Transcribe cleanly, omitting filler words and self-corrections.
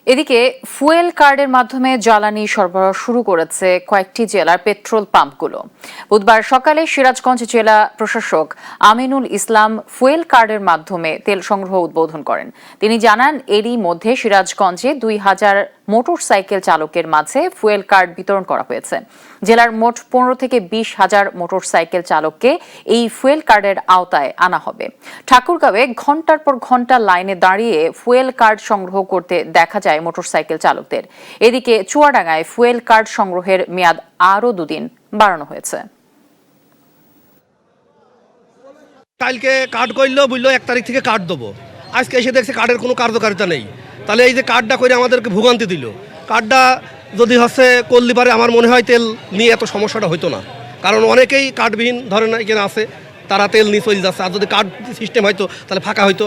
এদিকে ফুয়েল কার্ডের মাধ্যমে জ্বালানি সরবরাহ শুরু করেছে কয়েকটি জেলার পেট্রোল পাম্পগুলো। বুধবার সকালে সিরাজগঞ্জ জেলা প্রশাসক আমিনুল ইসলাম ফুয়েল কার্ডের মাধ্যমে তেল সংগ্রহ উদ্বোধন করেন। তিনি জানান, এরই মধ্যে সিরাজগঞ্জে ২,০০০ মোটরসাইকেল চালকের মাঝে ফুয়েল কার্ড বিতরণ করা হয়েছে। জেলার মোট ১৫ থেকে ২০,০০০ মোটরসাইকেল চালককে এই ফুয়েল কার্ডের আওতায় আনা হবে। ঠাকুরগাঁওয়ে ঘণ্টার পর ঘণ্টা লাইনে দাঁড়িয়ে ফুয়েল কার্ড সংগ্রহ করতে দেখা যায় মোটরসাইকেল চালকদের। এদিকে চুয়াডাঙ্গায় ফুয়েল কার্ড সংগ্রহের মেয়াদ আরও ২ দিন বাড়ানো হয়েছে। কালকে কার্ড করলো, বললো 1 তারিখ থেকে কার্ড দেবো। আজকে এসে দেখছে কার্ডের কোনো কার্যকারিতা নেই। তাহলে এই যে কার্ডটা করে আমাদেরকে ভোগান্তি দিল, কার্ডটা যদি করলে পারে আমার মনে হয় তেল নিয়ে এত সমস্যাটা হতো না। কারণ অনেকেই কার্ডবিহীন ধরেন এখানে আছে, তারা তেল নিয়ে চলে যাচ্ছে। আর যদি কার্ড সিস্টেম হয়তো তাহলে ফাঁকা হয়তো।